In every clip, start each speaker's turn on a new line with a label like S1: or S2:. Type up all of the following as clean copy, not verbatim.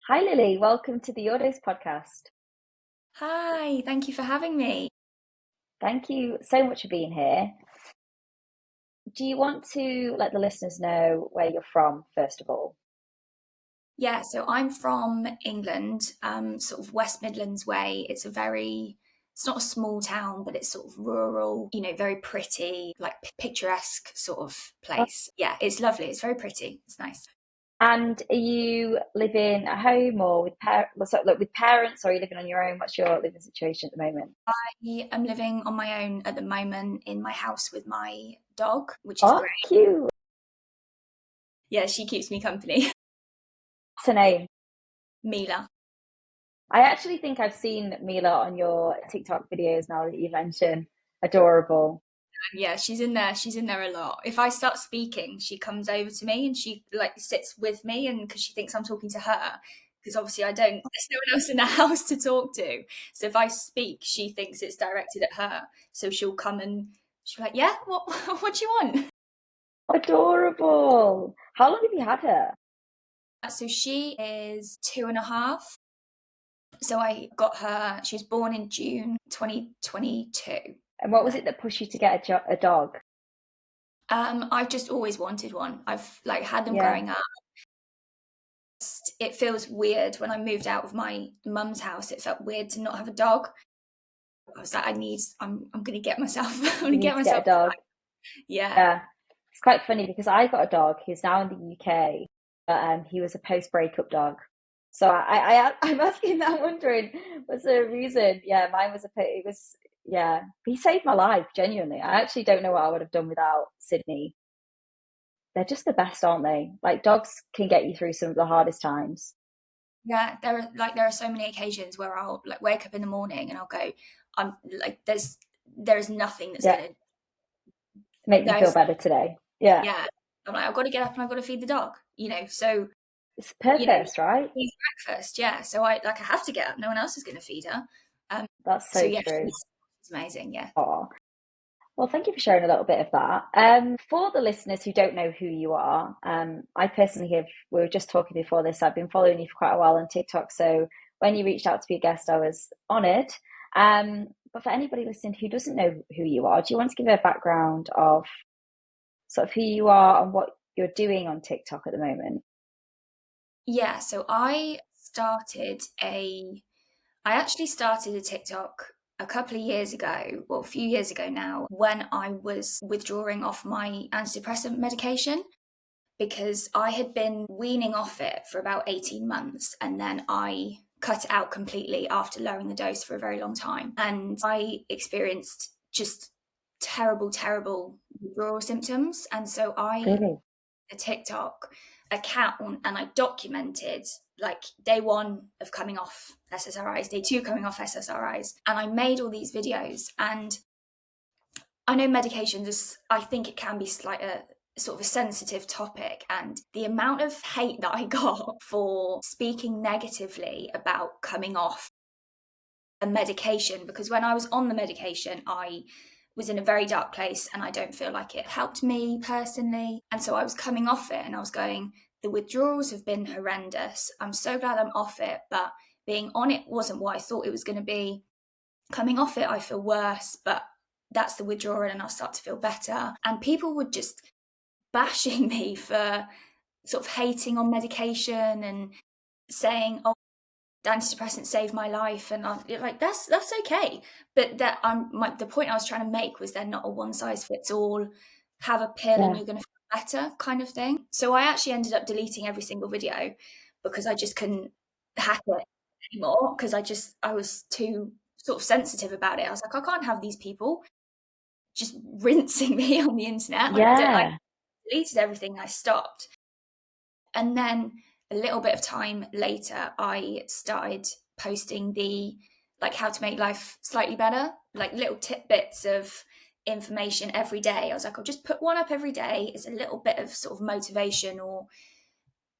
S1: Hi Lily, welcome to the Autos podcast.
S2: Hi, thank you for having me.
S1: Thank you so much for being here. Do you want to let the listeners know where you're from, first of all?
S2: Yeah, so I'm from England, sort of West Midlands way. It's not a small town, but it's sort of rural, very pretty, like picturesque sort of place. Yeah, it's lovely. It's very pretty. It's nice.
S1: And are you living at home or with parents, or are you living on your own? What's your living situation at the moment?
S2: I am living on my own at the moment in my house with my dog, which is
S1: Oh,
S2: great.
S1: cute.
S2: Yeah, she keeps me company.
S1: What's her name?
S2: Mila.
S1: I actually think I've seen Mila on your TikTok videos now that you mention. Adorable.
S2: Yeah, she's in there. She's in there a lot. If I start speaking, she comes over to me and she like sits with me, and because she thinks I'm talking to her, because obviously I don't. There's no one else in the house to talk to. So if I speak, she thinks it's directed at her. So she'll come and she'll be like, "Yeah, what what do you want?"
S1: Adorable. How long have you had her?
S2: So she is 2.5. So I got her. She was born in June 2022.
S1: And what was it that pushed you to get a dog?
S2: I've just always wanted one. I've like had them
S1: Yeah.
S2: growing up. It feels weird when I moved out of my mum's house. It felt weird to not have a dog. I was like, I'm gonna get myself, I'm gonna
S1: You
S2: get
S1: need to get
S2: myself.
S1: a dog.
S2: Yeah.
S1: Yeah. It's quite funny because I got a dog who's now in the UK, but he was a post-breakup dog. So I'm asking that, wondering, was there a reason? Yeah, mine was it was, yeah, he saved my life, genuinely. I actually don't know what I would have done without Sydney. They're just the best, aren't they? Like dogs can get you through some of the hardest times.
S2: Yeah, there are so many occasions where I'll like wake up in the morning and I'll go, I'm like there's nothing that's
S1: Yeah,
S2: gonna
S1: make me feel
S2: there's
S1: better today. Yeah,
S2: yeah. I'm like, I've got to get up and I've got to feed the dog. So
S1: it's
S2: you know,
S1: purpose, right?
S2: needs breakfast, yeah. So I have to get up. No one else is gonna feed her. Um
S1: That's
S2: so
S1: so
S2: yeah,
S1: true.
S2: it's amazing, yeah.
S1: Oh, well, thank you for sharing a little bit of that. For the listeners who don't know who you are, I personally have, we were just talking before this, I've been following you for quite a while on TikTok. So when you reached out to be a guest, I was honoured. But for anybody listening who doesn't know who you are, do you want to give a background of sort of who you are and what you're doing on TikTok at the moment?
S2: Yeah, so I actually started a TikTok a couple of years ago, well, a few years ago now, when I was withdrawing off my antidepressant medication because I had been weaning off it for about 18 months and then I cut it out completely after lowering the dose for a very long time. And I experienced just terrible, terrible withdrawal symptoms. And so I
S1: Really?
S2: a TikTok account and I documented like day one of coming off SSRIs, day two coming off SSRIs. And I made all these videos. And I know medications, I think it can be like a sort of a sensitive topic. And the amount of hate that I got for speaking negatively about coming off a medication, because when I was on the medication, I was in a very dark place and I don't feel like it helped me personally. And so I was coming off it and I was going, the withdrawals have been horrendous. I'm so glad I'm off it, but being on it wasn't what I thought it was going to be. Coming off it, I feel worse, but that's the withdrawal and I'll start to feel better. And people were just bashing me for sort of hating on medication and saying, oh, antidepressants saved my life, and I'm like, that's okay, but the point I was trying to make was they're not a one size fits all. Have a pill and
S1: Yeah.
S2: you're going to feel better, kind of thing. So I actually ended up deleting every single video because I just couldn't hack it anymore because I was too sort of sensitive about it. I was like, I can't have these people just rinsing me on the internet. I
S1: Yeah.
S2: deleted everything. I stopped. And then a little bit of time later, I started posting the like how to make life slightly better, like little tidbits of information every day. I was like, I'll just put one up every day. It's a little bit of sort of motivation or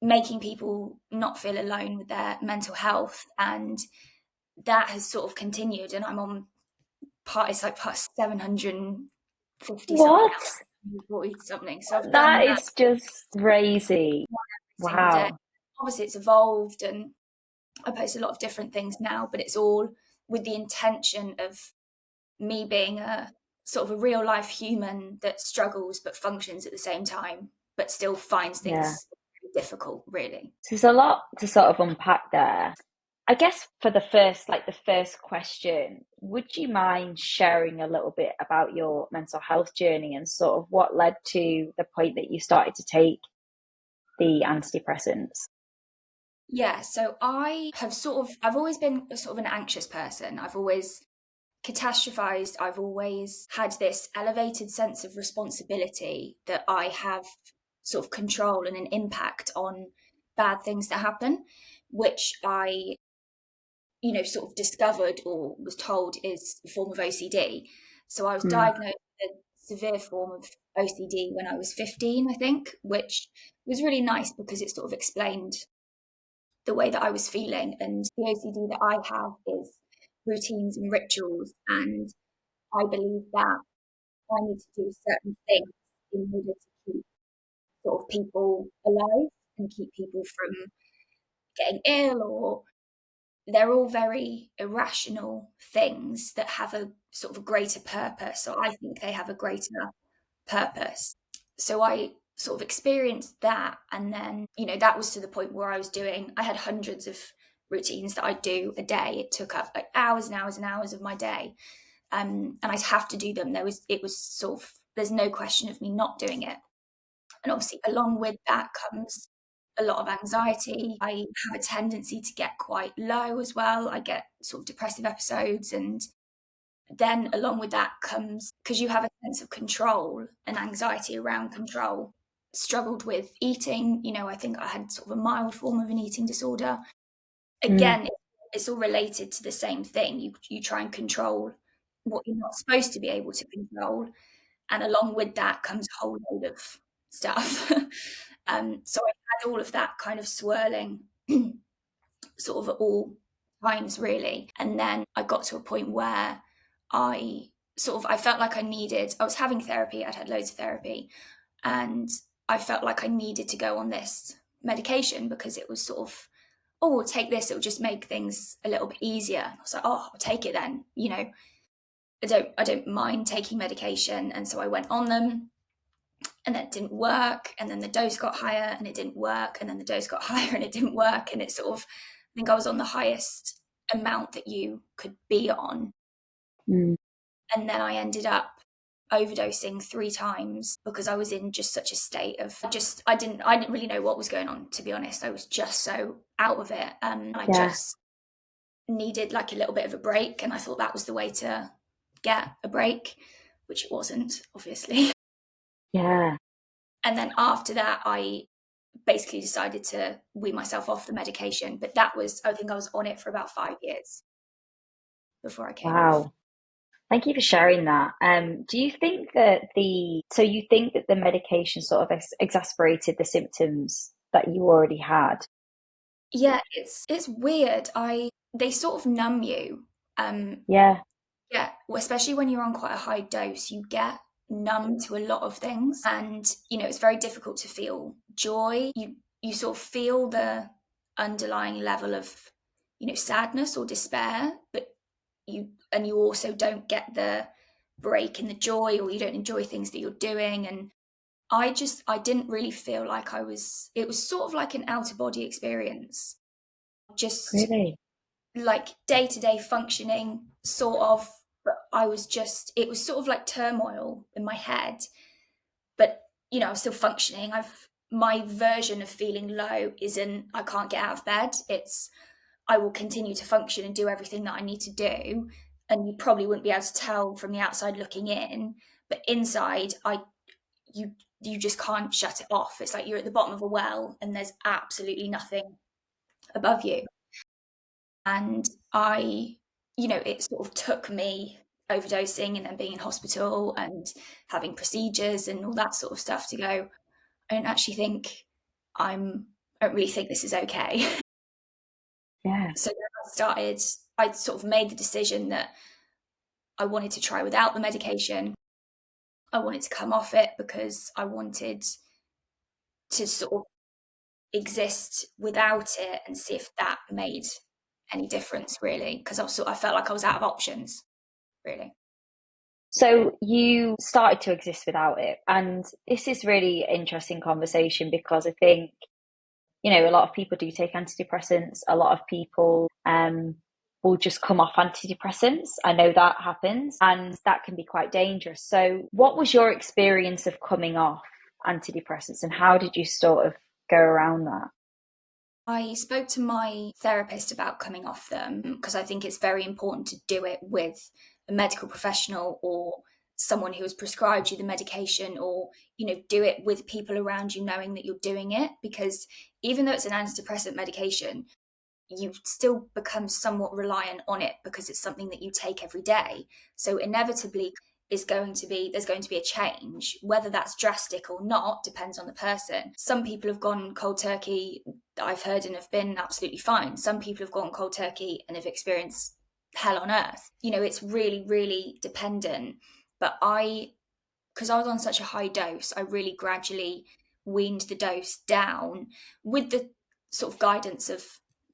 S2: making people not feel alone with their mental health. And that has sort of continued. And I'm on it's like part 750 something,
S1: What?
S2: 40 something. So I've done
S1: That
S2: that
S1: is just crazy.
S2: every single day.
S1: Wow.
S2: Obviously, it's evolved and I post a lot of different things now, but it's all with the intention of me being a sort of a real life human that struggles but functions at the same time, but still finds
S1: Yeah.
S2: things difficult, really.
S1: So there's a lot to sort of unpack there. I guess for the first question, would you mind sharing a little bit about your mental health journey and sort of what led to the point that you started to take the antidepressants?
S2: Yeah, so I've always been a sort of an anxious person. I've always catastrophized. I've always had this elevated sense of responsibility that I have sort of control and an impact on bad things that happen, which I, sort of discovered or was told is a form of OCD. So I was
S1: Mm,
S2: diagnosed with a severe form of OCD when I was 15, I think, which was really nice because it sort of explained the way that I was feeling. And the OCD that I have is routines and rituals. And I believe that I need to do certain things in order to keep sort of people alive and keep people from getting ill, or they're all very irrational things that have a sort of a greater purpose. So I think they have a greater purpose. So I sort of experienced that. And then, that was to the point where I had hundreds of routines that I'd do a day. It took up like hours and hours and hours of my day. And I'd have to do them. It was sort of, there's no question of me not doing it. And obviously, along with that comes a lot of anxiety. I have a tendency to get quite low as well. I get sort of depressive episodes. And then along with that comes, because you have a sense of control and anxiety around control, struggled with eating. I think I had sort of a mild form of an eating disorder.
S1: mm,
S2: Again, it's all related to the same thing. You try and control what you're not supposed to be able to control. And along with that comes a whole load of stuff. So I had all of that kind of swirling sort of at all times, really. And then I got to a point where I felt like I was having therapy, I'd had loads of therapy, and I felt like I needed to go on this medication because it was sort of, oh, we'll take this, it'll just make things a little bit easier. And I was like, oh, I'll take it then. I don't mind taking medication. And so I went on them, and then it didn't work. And then the dose got higher and it didn't work. And then the dose got higher and it didn't work. And it sort of, I think I was on the highest amount that you could be on.
S1: mm.
S2: And then I ended up overdosing 3 times because I was in just such a state of I didn't really know what was going on, to be honest. I was just so out of it. I
S1: Yeah,
S2: just needed like a little bit of a break. And I thought that was the way to get a break, which it wasn't, obviously.
S1: yeah.
S2: And then after that, I basically decided to wean myself off the medication. But I think I was on it for about 5 years before I came off.
S1: Wow. Thank you for sharing that. Do you think that you think that the medication sort of exacerbated the symptoms that you already had?
S2: Yeah, it's weird. They sort of numb you. Um,
S1: Yeah.
S2: yeah, especially when you're on quite a high dose, you get numb to a lot of things, and it's very difficult to feel joy. You sort of feel the underlying level of sadness or despair, but you also don't get the break in the joy, or you don't enjoy things that you're doing. And I didn't really feel like it was sort of like an out of body experience, just
S1: Really?
S2: like day to day functioning, sort of. But it was sort of like turmoil in my head. But, I'm still functioning. My version of feeling low isn't, I can't get out of bed. I will continue to function and do everything that I need to do. And you probably wouldn't be able to tell from the outside looking in. But inside, you, you just can't shut it off. It's like you're at the bottom of a well and there's absolutely nothing above you. And it sort of took me overdosing and then being in hospital and having procedures and all that sort of stuff to go, I don't actually think I don't really think this is okay.
S1: Yeah.
S2: So then I sort of made the decision that I wanted to try without the medication. I wanted to come off it because I wanted to sort of exist without it and see if that made any difference really, because I felt like I was out of options, really.
S1: So you started to exist without it. And this is really interesting conversation because I think, a lot of people do take antidepressants. A lot of people will just come off antidepressants. I know that happens and that can be quite dangerous. So what was your experience of coming off antidepressants and how did you sort of go around that?
S2: I spoke to my therapist about coming off them because I think it's very important to do it with a medical professional or someone who has prescribed you the medication, or do it with people around you knowing that you're doing it, because even though it's an antidepressant medication, you still become somewhat reliant on it because it's something that you take every day. So inevitably there's going to be a change. Whether that's drastic or not depends on the person. Some people have gone cold turkey, I've heard, and have been absolutely fine. Some people have gone cold turkey and have experienced hell on earth. It's really, really dependent. But because I was on such a high dose, I really gradually weaned the dose down with the sort of guidance of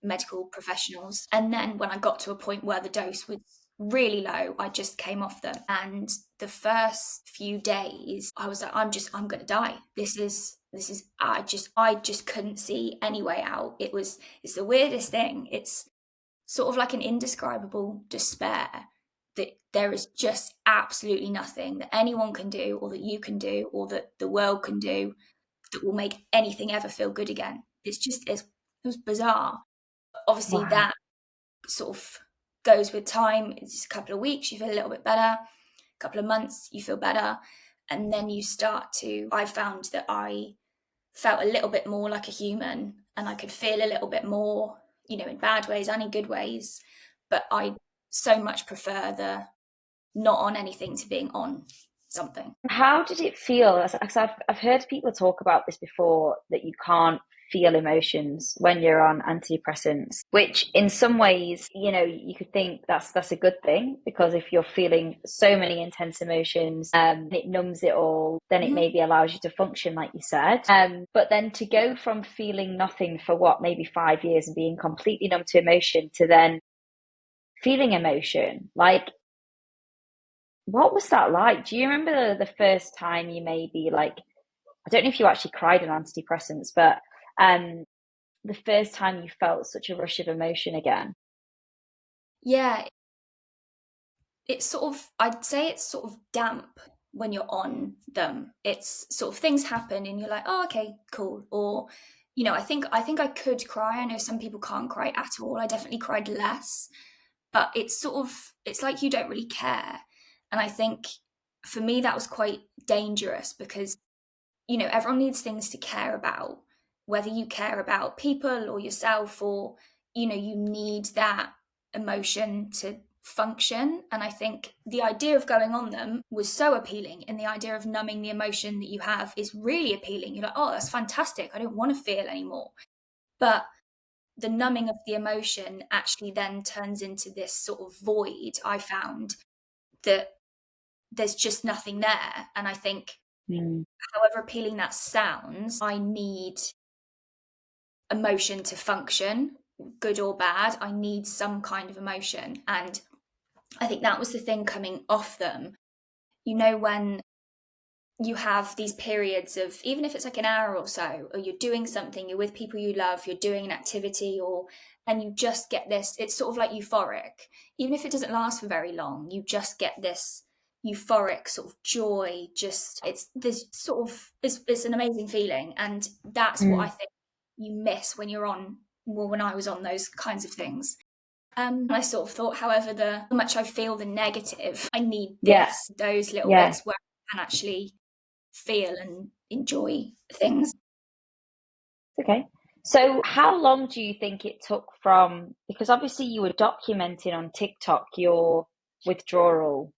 S2: medical professionals. And then when I got to a point where the dose was really low, I just came off them. And the first few days, I was like, I'm going to die. I just couldn't see any way out. It's the weirdest thing. It's sort of like an indescribable despair that there is just absolutely nothing that anyone can do, or that you can do, or that the world can do that will make anything ever feel good again. It was bizarre. Obviously,
S1: Wow.
S2: that sort of goes with time. It's just a couple of weeks, you feel a little bit better. A couple of months, you feel better. And then I found that I felt a little bit more like a human, and I could feel a little bit more, in bad ways and in good ways. But I so much prefer the not on anything to being on something.
S1: How did it feel? 'Cause I've heard people talk about this before, that you can't feel emotions when you're on antidepressants, which in some ways, you could think that's a good thing, because if you're feeling so many intense emotions, it numbs it all, then it
S2: Mm-hmm.
S1: maybe allows you to function, like you said. But then to go from feeling nothing for what, maybe 5 years, and being completely numb to emotion, to then feeling emotion, like, what was that like? Do you remember the first time you maybe, like, I don't know if you actually cried on antidepressants, but um, the first time you felt such a rush of emotion again?
S2: Yeah, I'd say it's sort of damp when you're on them. It's sort of, things happen and you're like, oh, okay, cool. Or, I think I could cry. I know some people can't cry at all. I definitely cried less, but it's like you don't really care. And I think for me, that was quite dangerous because, everyone needs things to care about, whether you care about people or yourself, or, you need that emotion to function. And I think the idea of going on them was so appealing, and the idea of numbing the emotion that you have is really appealing. You're like, oh, that's fantastic. I don't want to feel anymore. But the numbing of the emotion actually then turns into this sort of void. I found that there's just nothing there. And I think,
S1: Mm.
S2: however appealing that sounds, I need emotion to function, good or bad. I need some kind of emotion. And I think that was the thing coming off them. When you have these periods of, even if it's like an hour or so, or you're doing something, you're with people you love, you're doing an activity, and you just get this, it's sort of like euphoric. Even if it doesn't last for very long, you just get this euphoric sort of joy. Just, it's this sort of, it's an amazing feeling. And that's what I
S1: Mm.
S2: think you miss when you're on, well, when I was on those kinds of things. I sort of thought, however, the much I feel the negative, I need
S1: Yeah,
S2: those little
S1: yeah.
S2: bits where I can actually feel and enjoy things.
S1: Okay. So how long do you think it took from, because obviously you were documenting on TikTok your withdrawal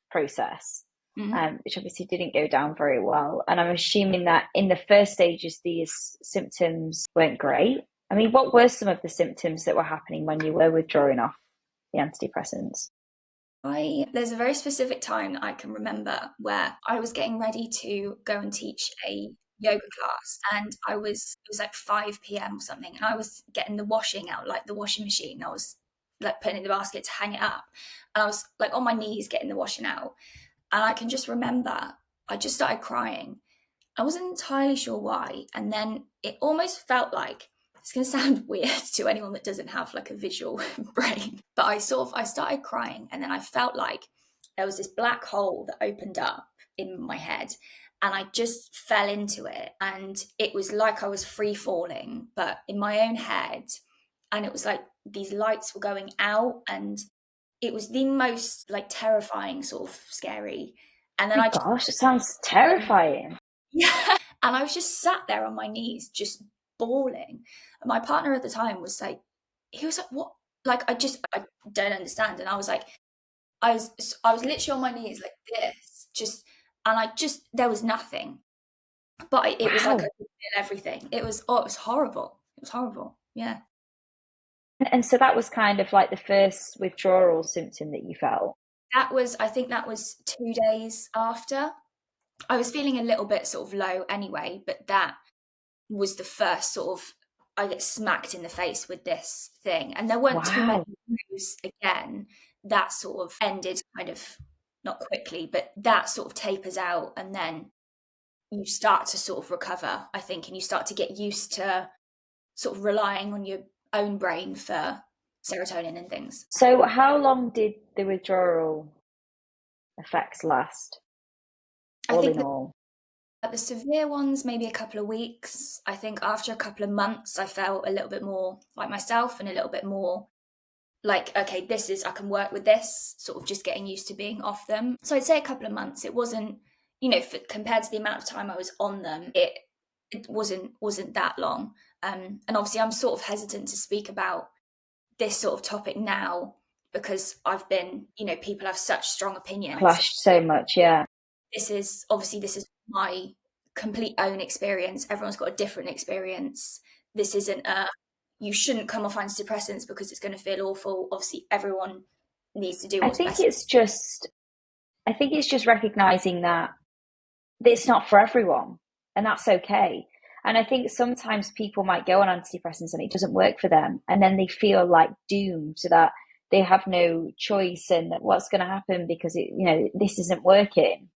S1: process,
S2: Mm-hmm.
S1: which obviously didn't go down very well. And I'm assuming that in the first stages, these symptoms weren't great. I mean, what were some of the symptoms that were happening when you were withdrawing off the antidepressants?
S2: There's a very specific time that I can remember where I was getting ready to go and teach a yoga class, and it was like 5 p.m. or something, and I was getting the washing out, like the washing machine. I was like putting it in the basket to hang it up. And I was like on my knees getting the washing out. And I can just remember I just started crying. I wasn't entirely sure why. And then it almost felt like, it's going to sound weird to anyone that doesn't have like a visual brain, but I started crying, and then I felt like there was this black hole that opened up in my head, and I just fell into it. And it was like I was free falling, but in my own head. And it was like these lights were going out, and it was the most like terrifying, sort of scary. And then
S1: My
S2: I just,
S1: gosh, it sounds terrifying.
S2: yeah. And I was just sat there on my knees, just bawling. And my partner at the time was like, he was like, what? Like, I don't understand. And I was like, I was literally on my knees like this, just, and there was nothing. But it was like I
S1: Wow.
S2: could feel everything. It was horrible. It was horrible. Yeah.
S1: And so that was kind of like the first withdrawal symptom that you felt.
S2: I think that was 2 days after. I was feeling a little bit sort of low anyway, but that was the first sort of, I get smacked in the face with this thing. And there weren't too many
S1: Wow.
S2: moves again. That sort of ended kind of, not quickly, but that sort of tapers out. And then you start to sort of recover, I think, and you start to get used to sort of relying on your own brain for serotonin and things.
S1: So how long did the withdrawal effects last,
S2: I
S1: all
S2: think
S1: in all?
S2: the severe ones, maybe a couple of weeks. I think after a couple of months, I felt a little bit more like myself and a little bit more like, okay, I can work with this, sort of just getting used to being off them. So I'd say a couple of months. It wasn't, compared to the amount of time I was on them, it wasn't that long. And obviously I'm sort of hesitant to speak about this sort of topic now because people have such strong opinions.
S1: Clashed so much, yeah.
S2: This is my complete own experience. Everyone's got a different experience. This isn't you shouldn't come off antidepressants because it's going to feel awful. Obviously, everyone needs to do
S1: I
S2: what's
S1: think
S2: best.
S1: it's just I think it's just recognizing that it's not for everyone, and that's okay. And I think sometimes people might go on antidepressants and it doesn't work for them, and then they feel like doomed to that they have no choice and that what's going to happen because this isn't working.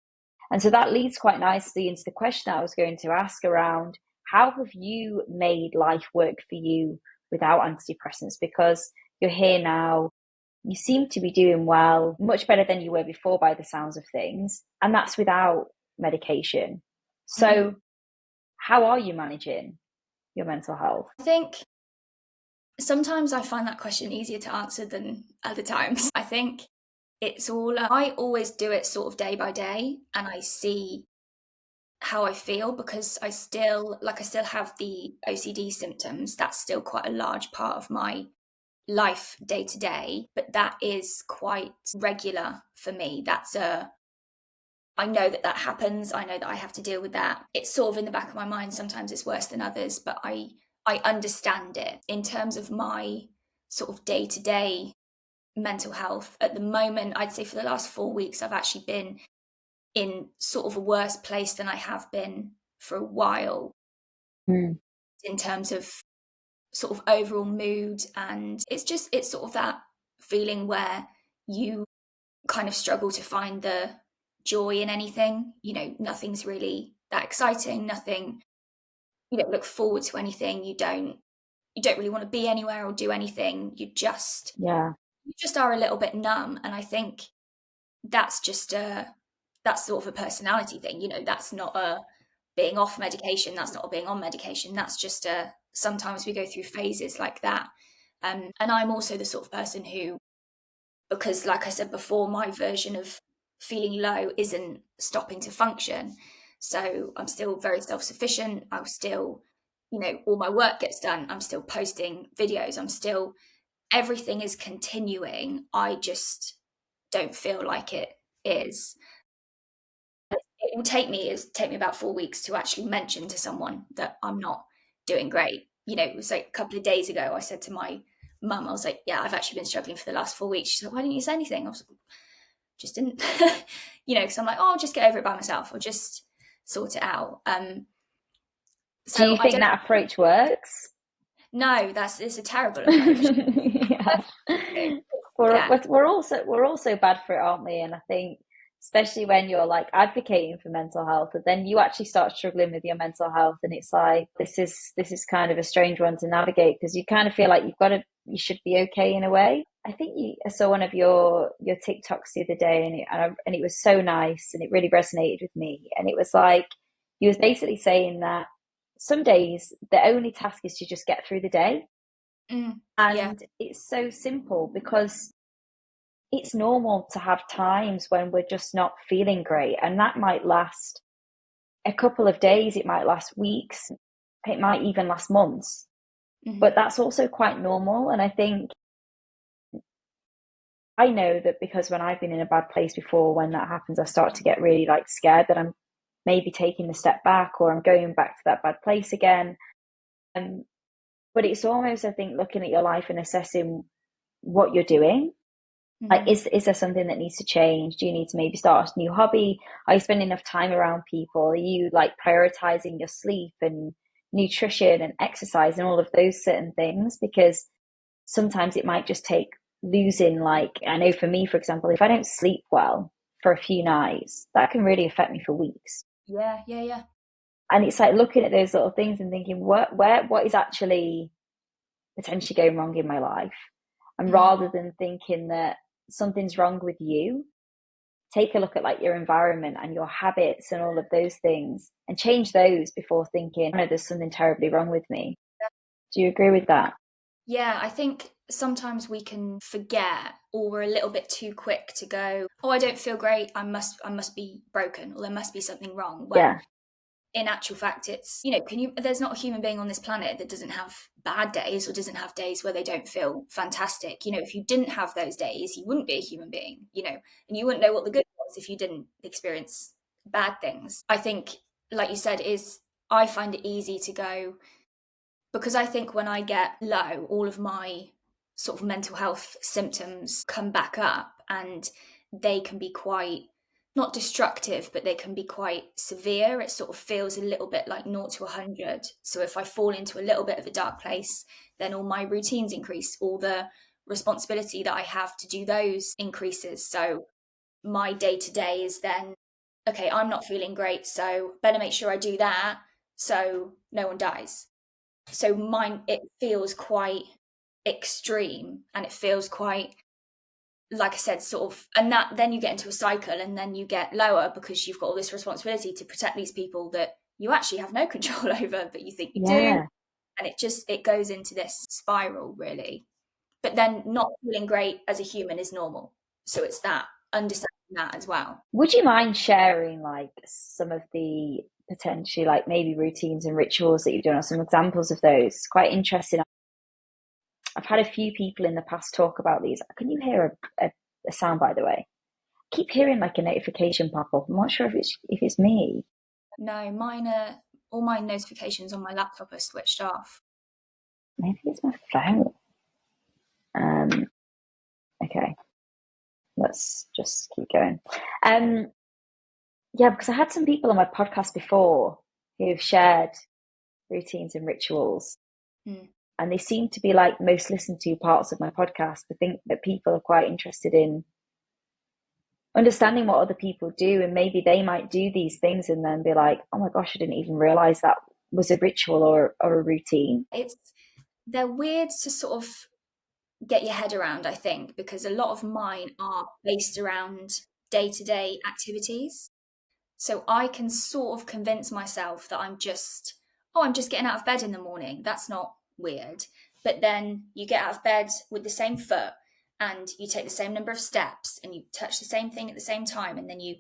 S1: And so that leads quite nicely into the question I was going to ask around how have you made life work for you without antidepressants? Because you're here now, you seem to be doing well, much better than you were before by the sounds of things, and that's without medication.
S2: Mhm.
S1: So, how are you managing your mental health?
S2: I think sometimes I find that question easier to answer than other times. I think I always do it sort of day by day, and I see how I feel because I still have the OCD symptoms. That's still quite a large part of my life day to day, but that is quite regular for me. I know that happens. I know that I have to deal with that. It's sort of in the back of my mind. Sometimes it's worse than others, but I understand it. In terms of my sort of day to day mental health at the moment, I'd say for the last 4 weeks, I've actually been in sort of a worse place than I have been for a while
S1: Mm.
S2: in terms of sort of overall mood. And it's sort of that feeling where you kind of struggle to find the joy in anything. Nothing's really that exciting, nothing, you don't look forward to anything, you don't really want to be anywhere or do anything.
S1: Yeah.
S2: You just are a little bit numb. And I think that's that's sort of a personality thing. That's not a being off medication, that's not a being on medication, that's just sometimes we go through phases like that. And I'm also the sort of person who, because like I said before, my version of feeling low isn't stopping to function. So I'm still very self-sufficient. I'll still, all my work gets done. I'm still posting videos. Everything is continuing. I just don't feel like it is. It'll take me about 4 weeks to actually mention to someone that I'm not doing great. It was like a couple of days ago, I said to my mum, I was like, yeah, I've actually been struggling for the last 4 weeks. She's like, why didn't you say anything? I was like, just didn't, because I'm like, oh, I'll just get over it by myself. I'll just sort it out.
S1: Do
S2: So
S1: you
S2: I
S1: think
S2: don't,
S1: that approach works?
S2: No, it's a terrible approach.
S1: Yeah.
S2: Yeah.
S1: We're also bad for it, aren't we? And I think especially when you're like advocating for mental health, and then you actually start struggling with your mental health, and it's like this is kind of a strange one to navigate because you kind of feel like you should be okay in a way. I think I saw one of your TikToks the other day, and it was so nice, and it really resonated with me. And it was like he was basically saying that some days the only task is to just get through the day.
S2: Yeah.
S1: And it's so simple because it's normal to have times when we're just not feeling great. And that might last a couple of days, it might last weeks, it might even last months. But that's also quite normal. And I think I know that because when I've been in a bad place before, when that happens, I start to get really like scared that I'm maybe taking a step back or I'm going back to that bad place again. Um, but it's almost, I think, looking at your life and assessing what you're doing. Like, is there something that needs to change? Do you need to maybe start a new hobby? Are you spending enough time around people? Are you like prioritizing your sleep and nutrition and exercise and all of those certain things? Because sometimes it might just take losing, like, I know for me, for example, if I don't sleep well for a few nights, that can really affect me for weeks.
S2: Yeah. Yeah. Yeah.
S1: And it's like looking at those little things and thinking, what is actually potentially going wrong in my life? And rather than thinking that something's wrong with you, take a look at like your environment and your habits and all of those things and change those before thinking, oh, no, there's something terribly wrong with me. Do you agree with that?
S2: Yeah, I think sometimes we can forget, or we're a little bit too quick to go, oh, I don't feel great, I must be broken, or there must be something wrong, when
S1: Yeah.
S2: in actual fact it's, there's not a human being on this planet that doesn't have bad days or doesn't have days where they don't feel fantastic. If you didn't have those days, you wouldn't be a human being, and you wouldn't know what the good was if you didn't experience bad things. I think, like you said, is I find it easy to go, because I think when I get low, all of my sort of mental health symptoms come back up, and they can be quite, not destructive, but they can be quite severe. It sort of feels a little bit like 0 to 100. So if I fall into a little bit of a dark place, then all my routines increase, all the responsibility that I have to do those increases. So my day to day is then, okay, I'm not feeling great, so better make sure I do that so no one dies. So mine, it feels quite extreme, and it feels quite, like I said, sort of, and that then you get into a cycle, and then you get lower because you've got all this responsibility to protect these people that you actually have no control over, but you think you do.
S1: Yeah.
S2: And it goes into this spiral, really. But then not feeling great as a human is normal. So it's that, understanding that as well.
S1: Would you mind sharing like some of the potentially like maybe routines and rituals that you've done or some examples of those? It's quite interesting. I've had a few people in the past talk about these. Can you hear a sound, by the way? I keep hearing like a notification pop up. I'm not sure if it's me.
S2: No, mine are, all my notifications on my laptop are switched off.
S1: Maybe it's my phone. Um, okay, let's just keep going. Um, yeah, because I had some people on my podcast before who've shared routines and rituals,
S2: Mm.
S1: and they seem to be like most listened to parts of my podcast. I think that people are quite interested in understanding what other people do, and maybe they might do these things and then be like, oh my gosh, I didn't even realize that was a ritual or a routine.
S2: They're weird to sort of get your head around, I think, because a lot of mine are based around day-to-day activities. So I can sort of convince myself that I'm just getting out of bed in the morning. That's not weird. But then you get out of bed with the same foot, and you take the same number of steps, and you touch the same thing at the same time, and then you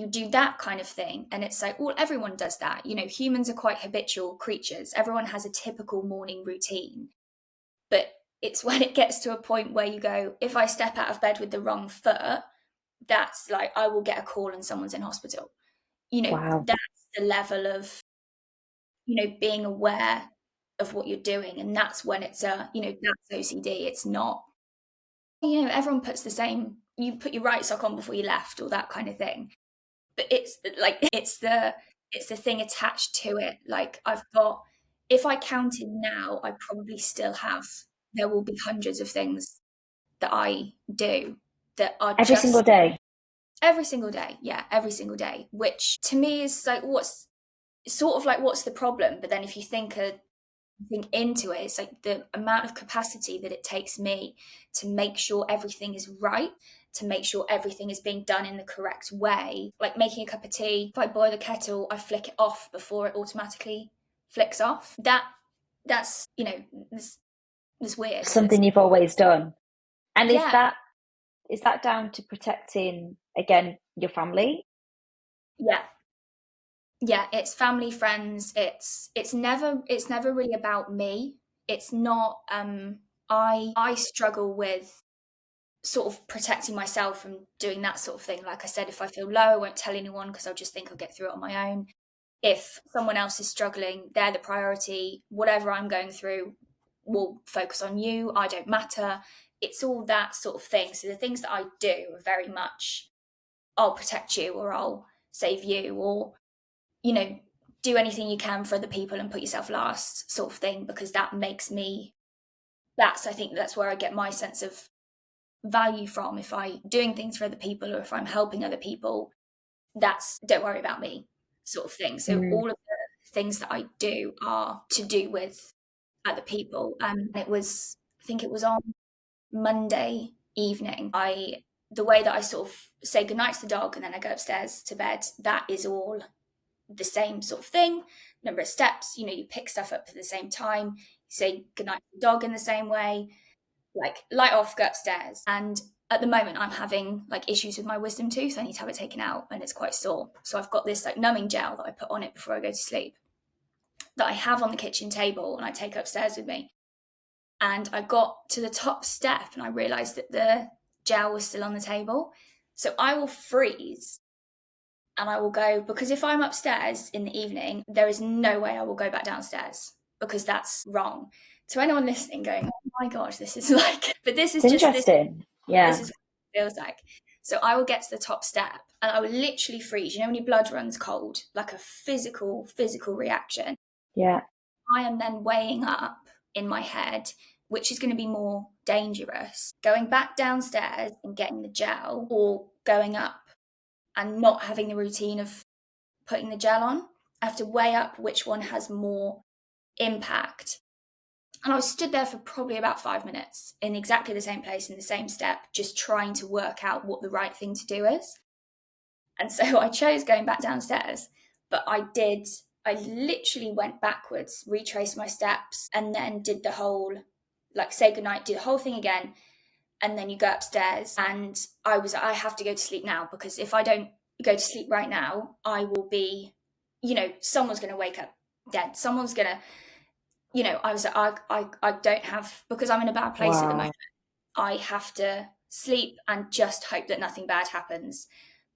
S2: do that kind of thing. And it's like, well, everyone does that. Humans are quite habitual creatures. Everyone has a typical morning routine. But it's when it gets to a point where you go, if I step out of bed with the wrong foot, that's like, I will get a call and someone's in hospital.
S1: Wow.
S2: That's the level of, being aware of what you're doing. And that's when it's that's OCD. It's not, everyone puts you put your right sock on before you left, or that kind of thing. But it's like, it's the thing attached to it. Like, I've got if I counted now, I probably still have, there will be hundreds of things that I do that are
S1: Every single
S2: just
S1: day.
S2: every single day. Yeah, every single day, which to me is like, what's sort of like, what's the problem? But then if you think into it, it's like the amount of capacity that it takes me to make sure everything is right, to make sure everything is being done in the correct way. Like making a cup of tea, if I boil the kettle, I flick it off before it automatically flicks off. That's, it's weird, but it's,
S1: Something you've always done. And
S2: yeah,
S1: is that down to protecting, again, your family?
S2: yeah, yeah. It's family, friends. It's never really about me. It's not. I struggle with sort of protecting myself from doing that sort of thing. Like I said, if I feel low, I won't tell anyone because I'll just think I'll get through it on my own. If someone else is struggling, they're the priority. Whatever I'm going through will focus on you. I don't matter. It's all that sort of thing. So the things that I do are very much, I'll protect you, or I'll save you, or, you know, do anything you can for other people and put yourself last sort of thing, because that makes me, I think that's where I get my sense of value from. If I doing things for other people, or if I'm helping other people, that's don't worry about me sort of thing. So
S1: Mm,
S2: all of the things that I do are to do with other people. I think it was on Monday evening. The way that I sort of say goodnight to the dog and then I go upstairs to bed, that is all the same sort of thing. Number of steps, you pick stuff up at the same time. You say goodnight to the dog in the same way, like light off, go upstairs. And at the moment I'm having like issues with my wisdom tooth. I need to have it taken out and it's quite sore. So I've got this like numbing gel that I put on it before I go to sleep, that I have on the kitchen table and I take upstairs with me. And I got to the top step and I realized that the gel was still on the table. So I will freeze and I will go, because if I'm upstairs in the evening, there is no way I will go back downstairs, because that's wrong. To anyone listening going, oh my gosh, this is like, but this is
S1: it's
S2: just this,
S1: interesting.
S2: this
S1: Yeah.
S2: is what it feels like. So I will get to the top step and I will literally freeze. You know, when your blood runs cold, like a physical reaction.
S1: Yeah.
S2: I am then weighing up in my head which is going to be more dangerous, going back downstairs and getting the gel, or going up and not having the routine of putting the gel on. I have to weigh up which one has more impact. And I was stood there for probably about 5 minutes in exactly the same place in the same step, just trying to work out what the right thing to do is. And so I chose going back downstairs, but I literally went backwards, retraced my steps, and then did the whole, like, say goodnight, do the whole thing again. And then you go upstairs. And I have to go to sleep now, because if I don't go to sleep right now, I will be, someone's going to wake up dead. Someone's going to, I don't have, because I'm in a bad place at the
S1: Wow.
S2: moment, I have to sleep and just hope that nothing bad happens,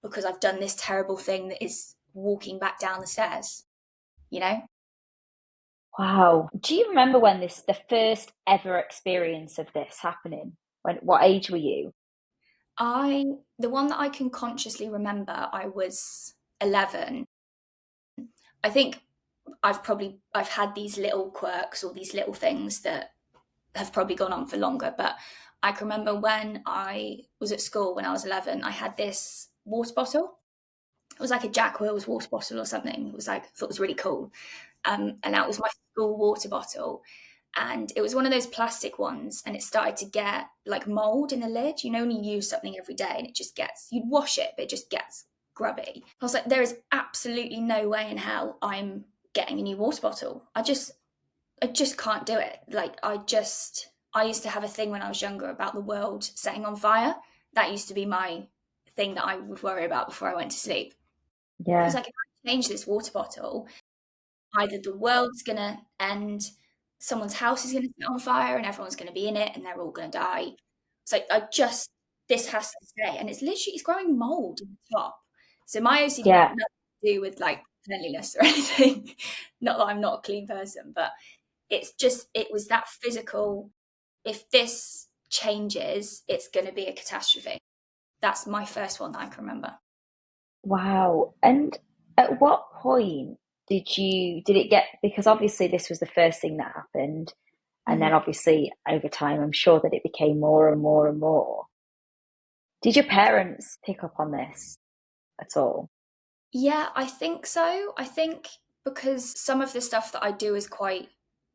S2: because I've done this terrible thing that is walking back down the stairs, you know?
S1: Wow. Do you remember when the first ever experience of this happening? What age were you?
S2: The one that I can consciously remember, I was 11. I think I've had these little quirks or these little things that have probably gone on for longer, but I can remember when I was at school when I was 11, I had this water bottle. It was like a Jack Wills water bottle or something. It was like, I thought it was really cool. And that was my school water bottle. And it was one of those plastic ones, and it started to get like mold in the lid. You know, when you use something every day and you'd wash it, but it just gets grubby. I was like, there is absolutely no way in hell I'm getting a new water bottle. I just can't do it. Like, I used to have a thing when I was younger about the world setting on fire. That used to be my thing that I would worry about before I went to sleep. I was
S1: Yeah.
S2: like, if I change this water bottle, either the world's gonna end, someone's house is gonna set on fire, and everyone's gonna be in it, and they're all gonna die. It's like, this has to stay, and it's growing mold in the top. So my OCD has
S1: Yeah.
S2: nothing to do with like cleanliness or anything. Not that I'm not a clean person, but it was that physical. If this changes, it's going to be a catastrophe. That's my first one that I can remember.
S1: Wow. And at what point? did it get, because obviously this was the first thing that happened, and then
S2: Mhm.
S1: obviously over time, I'm sure that it became more and more and more. Did your parents pick up on this at all?
S2: Yeah, I think so. I think because some of the stuff that I do is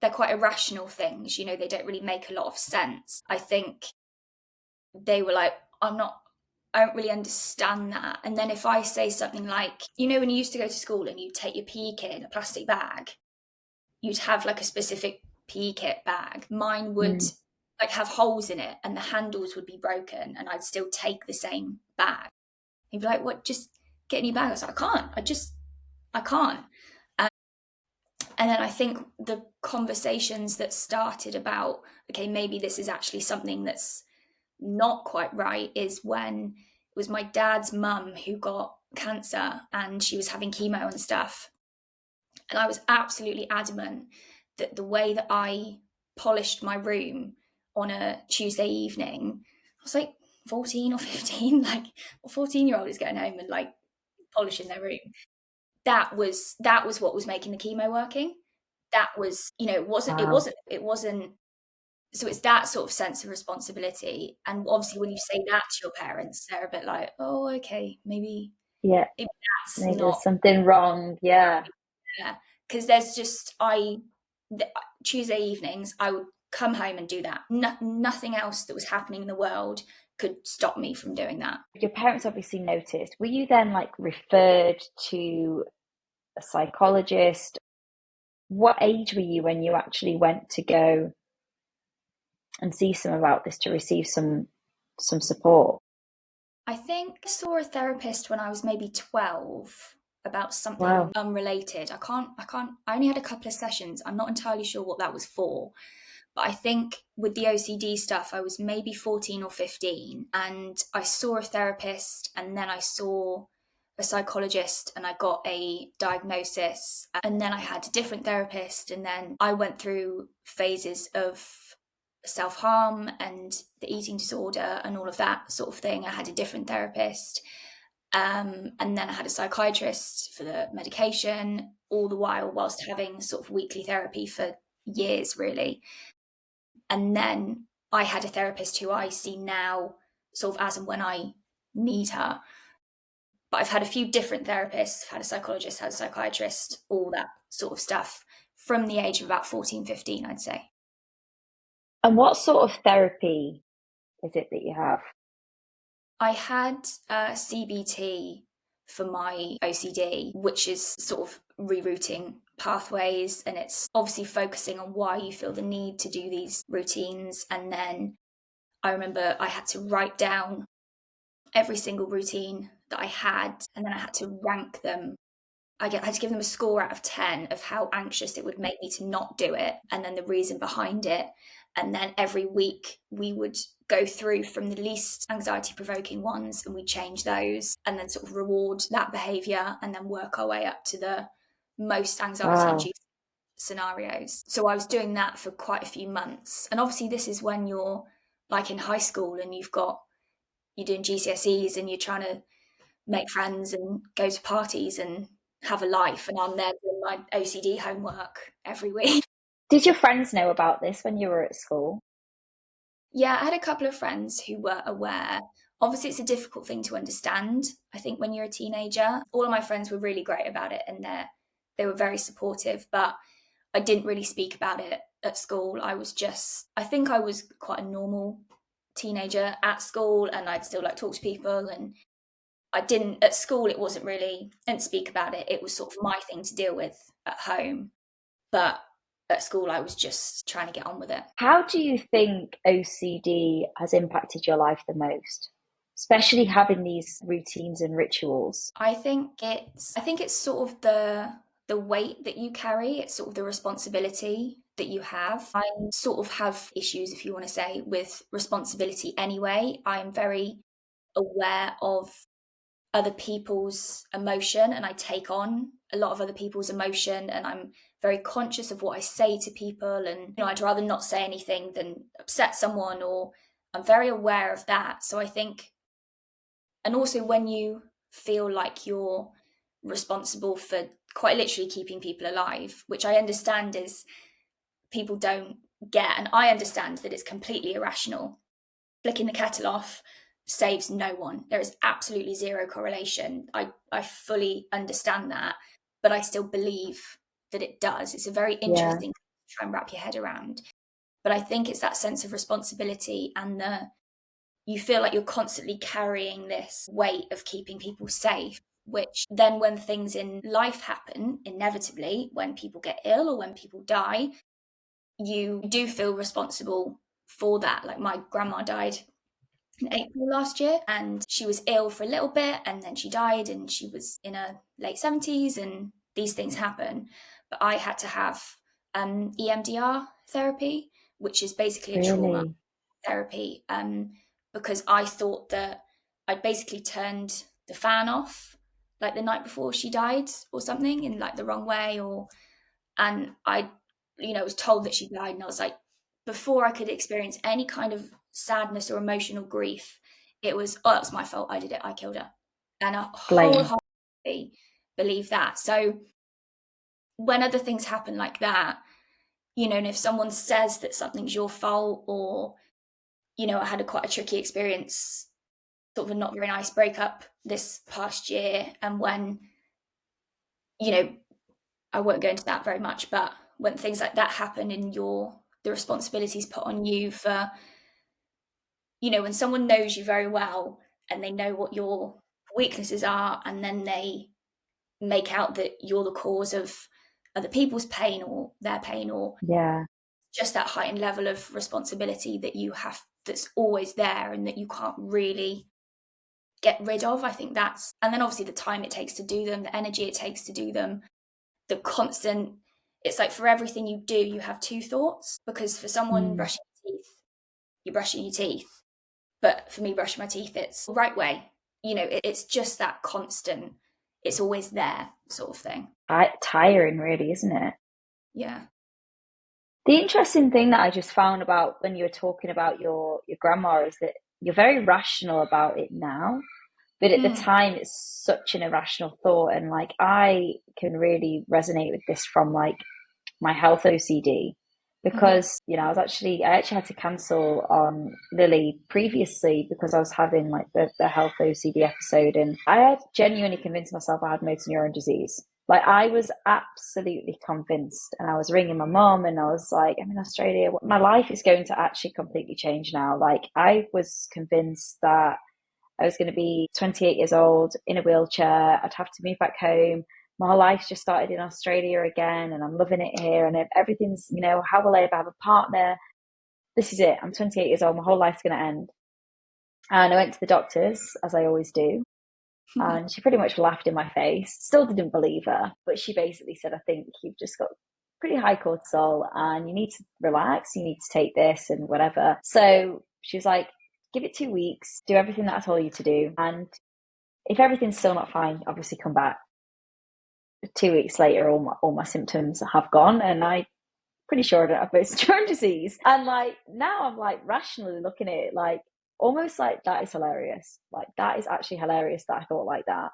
S2: they're quite irrational things, they don't really make a lot of sense. I think they were like, I don't really understand that. And then if I say something like, when you used to go to school and you'd take your PE kit in a plastic bag, you'd have like a specific PE kit bag. Mine would
S1: Mm.
S2: like have holes in it and the handles would be broken and I'd still take the same bag. He'd be like, what, just get in your bag? I was like, I can't. And then I think the conversations that started about, okay, maybe this is actually something that's not quite right, is when it was my dad's mum who got cancer and she was having chemo and stuff. And I was absolutely adamant that the way that I polished my room on a Tuesday evening, I was like 14 or 15, like a 14-year-old is going home and like polishing their room. That was what was making the chemo working. That was,
S1: Wow.
S2: it wasn't. So it's that sort of sense of responsibility. And obviously when you say that to your parents, they're a bit like, oh, okay,
S1: Yeah,
S2: maybe that's
S1: maybe there's
S2: not.
S1: something wrong. Yeah.
S2: Yeah, because there's just Tuesday evenings I would come home and do that. Nothing else that was happening in the world could stop me from doing that.
S1: Your parents obviously noticed. Were you then like referred to a psychologist? What age were you when you actually went to go and see some about this to receive some support?
S2: I think I saw a therapist when I was maybe 12 about
S1: Wow.
S2: something unrelated. I only had a couple of sessions. I'm not entirely sure what that was for. But I think with the OCD stuff, I was maybe 14 or 15, and I saw a therapist, and then I saw a psychologist, and I got a diagnosis. And then I had a different therapist, and then I went through phases of self harm and the eating disorder and all of that sort of thing. I had a different therapist. And then I had a psychiatrist for the medication, all the while whilst having sort of weekly therapy for years, really. And then I had a therapist who I see now sort of as and when I need her. But I've had a few different therapists, I've had a psychologist, had a psychiatrist, all that sort of stuff from the age of about 14, 15, I'd say.
S1: And what sort of therapy is it that you have?
S2: I had CBT for my OCD, which is sort of rerouting pathways, and it's obviously focusing on why you feel the need to do these routines. And then I remember I had to write down every single routine that I had, and then I had to rank them. I had to give them a score out of 10 of how anxious it would make me to not do it, and then the reason behind it. And then every week we would go through from the least anxiety provoking ones and we change those and then sort of reward that behavior and then work our way up to the most anxiety
S1: Wow.
S2: inducing scenarios. So I was doing that for quite a few months. And obviously, this is when you're like in high school and you're doing GCSEs and you're trying to make friends and go to parties and have a life. And I'm there doing my OCD homework every week.
S1: Did your friends know about this when you were at school?
S2: Yeah, I had a couple of friends who were aware. Obviously, it's a difficult thing to understand. I think when you're a teenager, all of my friends were really great about it and they were very supportive, but I didn't really speak about it at school. I think I was quite a normal teenager at school and I'd still like talk to people and I didn't at school. It wasn't really, I didn't speak about it. It was sort of my thing to deal with at home. But at school, I was just trying to get on with it.
S1: How do you think OCD has impacted your life the most? Especially having these routines and rituals.
S2: I think it's sort of the weight that you carry. It's sort of the responsibility that you have. I sort of have issues, if you want to say, with responsibility anyway. I'm very aware of other people's emotion and I take on a lot of other people's emotion and I'm very conscious of what I say to people and I'd rather not say anything than upset someone or I'm very aware of that. So I think, and also when you feel like you're responsible for quite literally keeping people alive, which I understand is people don't get, and I understand that it's completely irrational. Flicking the kettle off saves no one. There is absolutely zero correlation. I fully understand that, but I still believe that it does. It's a very
S1: Yeah.
S2: interesting thing to try and wrap your head around. But I think it's that sense of responsibility, and you feel like you're constantly carrying this weight of keeping people safe, which then when things in life happen, inevitably, when people get ill or when people die, you do feel responsible for that. Like my grandma died in April last year, and she was ill for a little bit, and then she died, and she was in her late 70s, and these things happen. But I had to have EMDR therapy, which is basically a trauma
S1: Really?
S2: therapy, because I thought that I'd basically turned the fan off like the night before she died or something in like the wrong way, or and I, was told that she died, and I was like, before I could experience any kind of sadness or emotional grief, it was, oh, that's my fault. I did it. I killed her, and I
S1: Blame.
S2: wholeheartedly believe that. So when other things happen like that, and if someone says that something's your fault, or I had quite a tricky experience, sort of a not very nice breakup this past year, and when you know I won't go into that very much, but when things like that happen and the responsibilities put on you for, when someone knows you very well and they know what your weaknesses are, and then they make out that you're the cause of other people's pain or their pain, or
S1: Yeah.
S2: just that heightened level of responsibility that you have, that's always there and that you can't really get rid of. I think and then obviously the time it takes to do them, the energy it takes to do them, the constant, it's like for everything you do, you have two thoughts, because for someone
S1: Mm.
S2: brushing your teeth, you're brushing your teeth. But for me, brushing my teeth, it's the right way. It's just that constant, it's always there sort of thing.
S1: Tiring, really, isn't it?
S2: Yeah.
S1: The interesting thing that I just found about when you were talking about your grandma is that you're very rational about it now, but at the
S2: Mm.
S1: time it's such an irrational thought. And like I can really resonate with this from like my health OCD
S2: Mm-hmm.
S1: because I actually had to cancel on Lily previously because I was having like the health OCD episode, and I had genuinely convinced myself I had motor neuron disease. Like I was absolutely convinced, and I was ringing my mom, and I was like, I'm in Australia. My life is going to actually completely change now. Like I was convinced that I was going to be 28 years old in a wheelchair. I'd have to move back home. My whole life's just started in Australia again, and I'm loving it here. And everything's, how will I ever have a partner? This is it. I'm 28 years old. My whole life's going to end. And I went to the doctors, as I always do. And she pretty much laughed in my face. Still didn't believe her, but she basically said, I think you've just got pretty high cortisol and you need to relax. You need to take this and whatever. So she was like, give it 2 weeks, do everything that I told you to do. And if everything's still not fine, obviously come back. 2 weeks later, all my symptoms have gone, and I pretty sure I don't have motor neuron disease. And like now, I'm like rationally looking at it, like almost like that is hilarious. Like that is actually hilarious that I thought like that.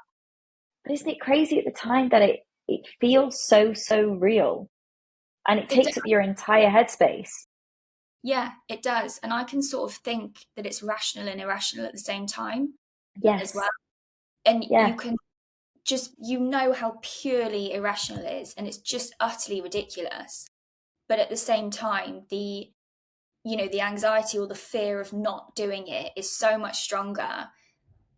S1: But isn't it crazy at the time that it feels so real, and it
S2: It
S1: takes up your entire headspace?
S2: Yeah, it does. And I can sort of think that it's rational and irrational at the same time as
S1: Yes,
S2: well. And you
S1: yeah,
S2: can just, how purely irrational it is. And it's just utterly ridiculous. But at the same time, the anxiety or the fear of not doing it is so much stronger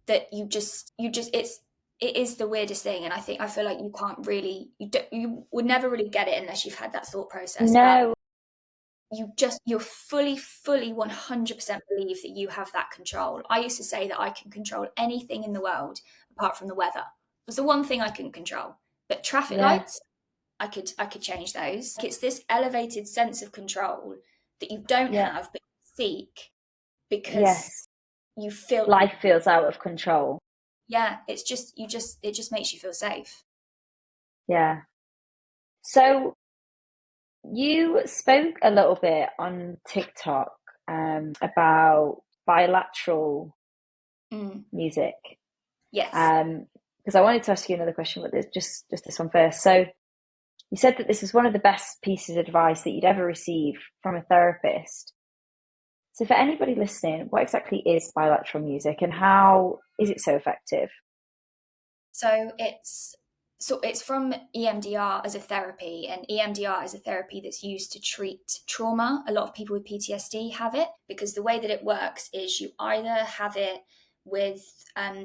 S2: that it is the weirdest thing. And I feel like you can't really, you would never really get it unless you've had that thought process. But
S1: no,
S2: you're fully 100% believe that you have that control. I used to say that I can control anything in the world apart from the weather. It was the one thing I couldn't control. But traffic
S1: yeah,
S2: lights, I could change those. It's this elevated sense of control that you don't
S1: yeah,
S2: have but you seek, because
S1: yes.
S2: you feel,
S1: Life feels out of control.
S2: yeah, it just makes you feel safe.
S1: Yeah. So you spoke a little bit on TikTok about bilateral
S2: Mm,
S1: music,
S2: yes.
S1: um, because I wanted to ask you another question, but there's just this one first. So you said that this was one of the best pieces of advice that you'd ever received from a therapist. So for anybody listening, what exactly is bilateral music and how is it so effective?
S2: So it's from EMDR as a therapy, and EMDR is a therapy that's used to treat trauma. A lot of people with PTSD have it because the way that it works is you either have it with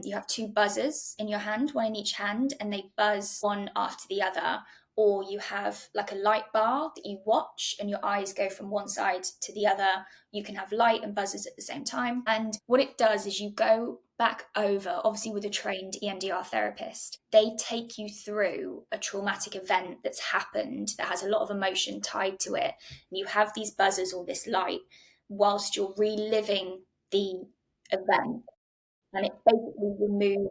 S2: you have two buzzers in your hand, one in each hand, and they buzz one after the other, or you have like a light bar that you watch and your eyes go from one side to the other. You can have light and buzzers at the same time. And what it does is you go back over, obviously with a trained EMDR therapist, they take you through a traumatic event that's happened that has a lot of emotion tied to it. And you have these buzzers or this light whilst you're reliving the event. And it basically removes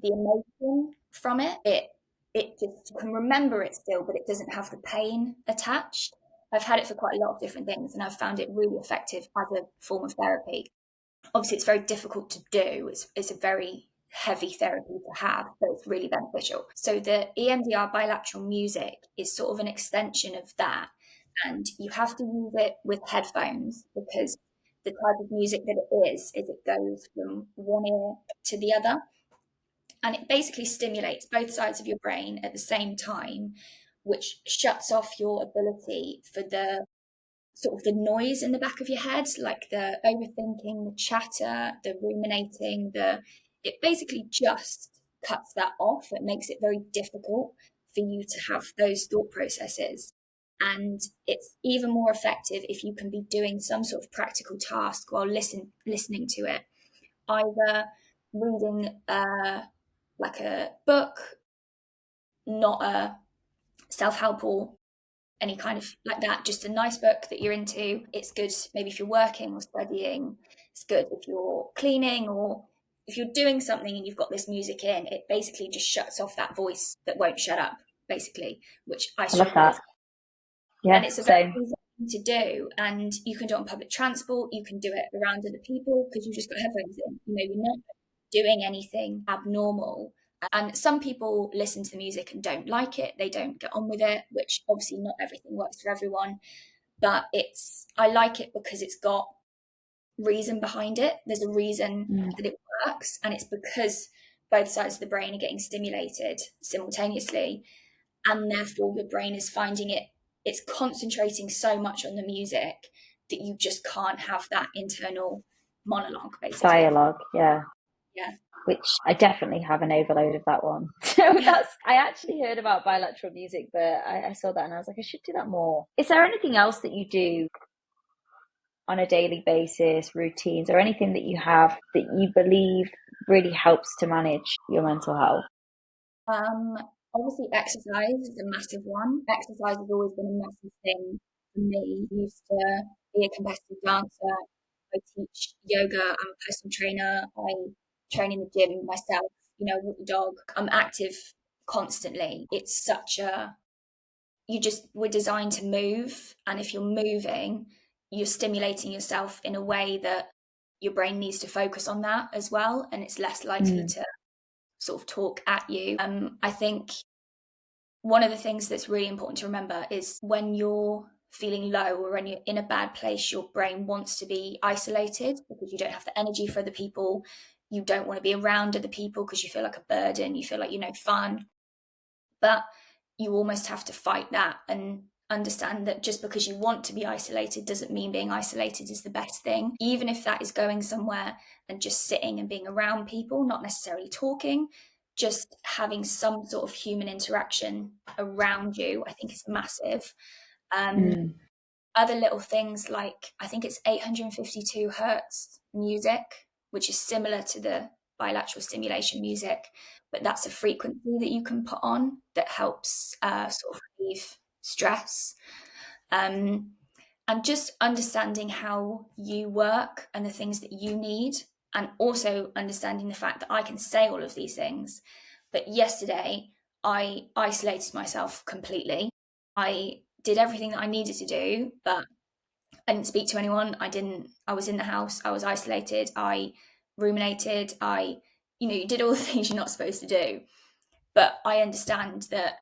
S2: the emotion from it. It just, you can remember it still, but it doesn't have the pain attached. I've had it for quite a lot of different things, and I've found it really effective as a form of therapy. Obviously, it's very difficult to do. It's a very heavy therapy to have, but it's really beneficial. So the EMDR bilateral music is sort of an extension of that, and you have to use it with headphones because the type of music that it is it goes from one ear to the other, and it basically stimulates both sides of your brain at the same time, which shuts off your ability for the sort of the noise in the back of your head, like the overthinking, the chatter, the ruminating, it basically just cuts that off. It makes it very difficult for you to have those thought processes. And it's even more effective if you can be doing some sort of practical task while listening to it, either reading like a book, not a self-help or any kind of like that, just a nice book that you're into. It's good maybe if you're working or studying. It's good if you're cleaning or if you're doing something and you've got this music in. It basically just shuts off that voice that won't shut up, basically, which I
S1: I love
S2: struggle with.
S1: that.
S2: And
S1: Yeah,
S2: it's a very
S1: same.
S2: easy thing to do, and you can do it on public transport, you can do it around other people because you've just got headphones in. You're not doing anything abnormal. And some people listen to the music and don't like it, they don't get on with it, which obviously not everything works for everyone. But I like it because it's got reason behind it. There's a reason
S1: Mm.
S2: that it works, and it's because both sides of the brain are getting stimulated simultaneously, and therefore your brain is finding it's concentrating so much on the music that you just can't have that internal monologue, basically.
S1: Dialogue, yeah.
S2: Yeah.
S1: Which I definitely have an overload of that one. So
S2: Yeah.
S1: I actually heard about bilateral music, but I saw that and I was like, I should do that more. Is there anything else that you do on a daily basis, routines, or anything that you have that you believe really helps to manage your mental health?
S2: Um, Obviously, exercise is a massive one. Exercise has always been a massive thing for me. I used to be a competitive dancer. I teach yoga. I'm a personal trainer. I train in the gym myself. Walk the dog. I'm active constantly. It's such a we're designed to move, and if you're moving, you're stimulating yourself in a way that your brain needs to focus on that as well, and it's less likely
S1: Mm.
S2: to sort of talk at you. I think one of the things that's really important to remember is when you're feeling low or when you're in a bad place, your brain wants to be isolated because you don't have the energy for other people. You don't want to be around other people because you feel like a burden, you feel like you're no fun. But you almost have to fight that and understand that just because you want to be isolated doesn't mean being isolated is the best thing. Even if that is going somewhere and just sitting and being around people, not necessarily talking, just having some sort of human interaction around you, I think is massive. Um,
S1: Mm.
S2: Other little things like I think it's 852 hertz music, which is similar to the bilateral stimulation music, but that's a frequency that you can put on that helps sort of relieve stress. Um, and just understanding how you work and the things that you need, and also understanding the fact that I can say all of these things. But yesterday, I isolated myself completely. I did everything that I needed to do, but I didn't speak to anyone. I was in the house, I was isolated, I ruminated, you did all the things you're not supposed to do. But I understand that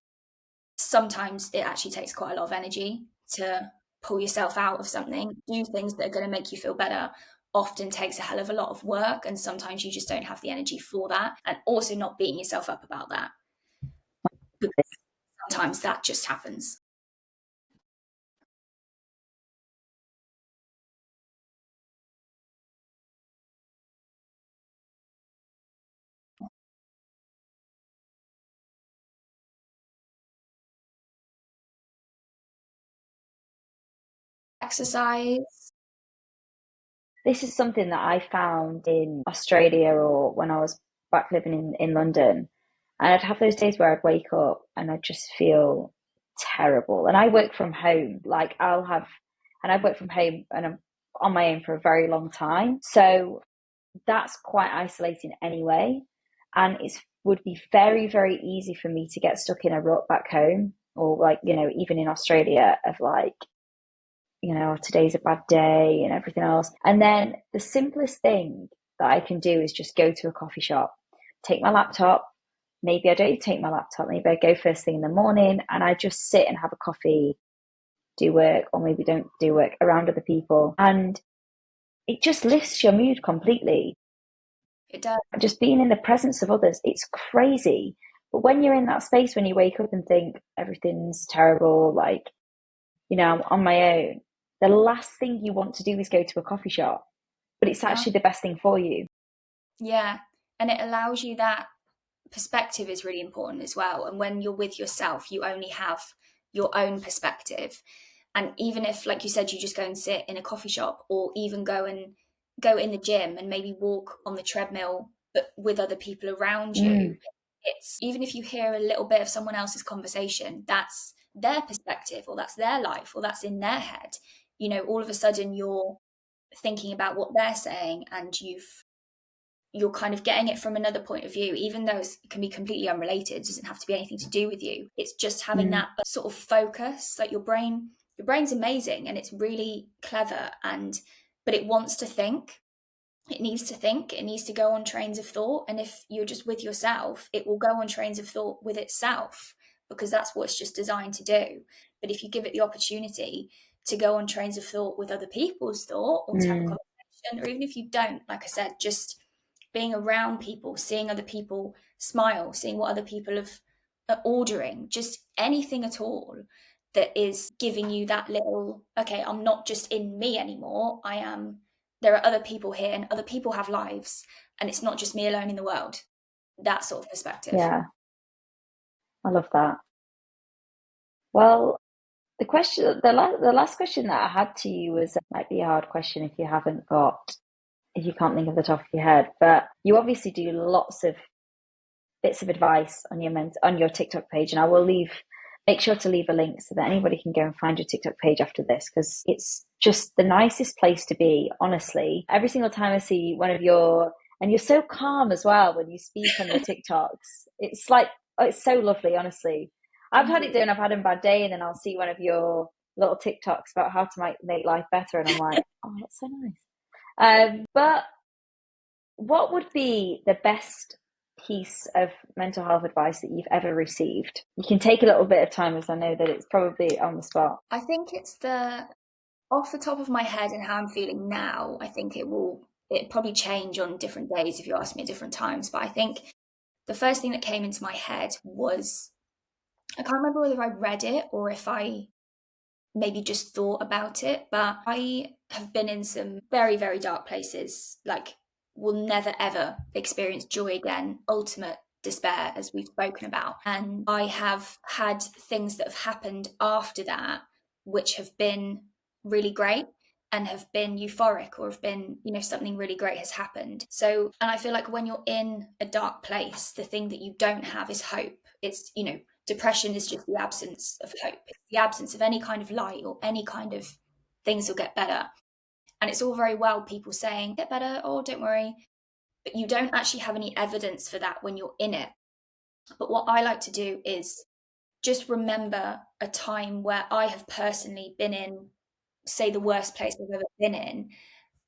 S2: sometimes it actually takes quite a lot of energy to pull yourself out of something. Do things that are going to make you feel better often takes a hell of a lot of work, and sometimes you just don't have the energy for that. And also not beating yourself up about that, because sometimes that just happens. Exercise.
S1: This is something that I found in Australia or when I was back living in London. And I'd have those days where I'd wake up and I'd just feel terrible. And I work from home. And I've worked from home and I'm on my own for a very long time. So that's quite isolating anyway. And it would be very, very easy for me to get stuck in a rut back home or like, even in Australia of like, today's a bad day and everything else. And then the simplest thing that I can do is just go to a coffee shop, take my laptop. Maybe I don't take my laptop. Maybe I go first thing in the morning and I just sit and have a coffee, do work, or maybe don't do work around other people. And it just lifts your mood completely.
S2: It does.
S1: Just being in the presence of others, it's crazy. But when you're in that space, when you wake up and think everything's terrible, like, I'm on my own, the last thing you want to do is go to a coffee shop, but it's
S2: Yeah.
S1: actually the best thing for you.
S2: Yeah. And it allows you that perspective is really important as well. And when you're with yourself, you only have your own perspective. And even if, like you said, you just go and sit in a coffee shop or even go in the gym and maybe walk on the treadmill, but with other people around you,
S1: Mm,
S2: it's even if you hear a little bit of someone else's conversation, that's their perspective or that's their life or that's in their head. All of a sudden you're thinking about what they're saying and you're kind of getting it from another point of view, even though it can be completely unrelated. It doesn't have to be anything to do with you. It's just having
S1: mm,
S2: that sort of focus. Like your brain's amazing and it's really clever, but it wants to think. It needs to think. It needs to go on trains of thought. And if you're just with yourself, it will go on trains of thought with itself because that's what it's just designed to do. But if you give it the opportunity to go on trains of thought with other people's thought or to have a
S1: mm,
S2: conversation, or even if you don't, like I said, just being around people, seeing other people smile, seeing what other people are ordering, just anything at all that is giving you that little, okay, I'm not just in me anymore. There are other people here and other people have lives and it's not just me alone in the world. That sort of perspective.
S1: yeah, I love that. Well, the last question that I had to you was might be a hard question if you can't think of the top of your head, but you obviously do lots of bits of advice on your TikTok page, and make sure to leave a link so that anybody can go and find your TikTok page after this because it's just the nicest place to be. Honestly, every single time I see one of and you're so calm as well when you speak on your TikToks. It's like it's so lovely. Honestly, I've
S2: Thank
S1: had it
S2: you.
S1: doing. I've had a bad day, and then I'll see one of your little TikToks about how to make life better, and I'm like, oh, that's so nice. But what would be the best piece of mental health advice that you've ever received? You can take a little bit of time as I know that it's probably on the spot.
S2: I think it's off the top of my head and how I'm feeling now, I think it probably change on different days if you ask me at different times. But I think the first thing that came into my head was I can't remember whether I read it or if I maybe just thought about it, but I have been in some very, very dark places, like will never ever experience joy again, ultimate despair, as we've spoken about. And I have had things that have happened after that, which have been really great and have been euphoric or have been, something really great has happened. So, and I feel like when you're in a dark place, the thing that you don't have is hope. It's, depression is just the absence of hope. It's the absence of any kind of light or any kind of things will get better. And it's all very well people saying, get better, oh, don't worry. But you don't actually have any evidence for that when you're in it. But what I like to do is just remember a time where I have personally been in, say, the worst place I've ever been in.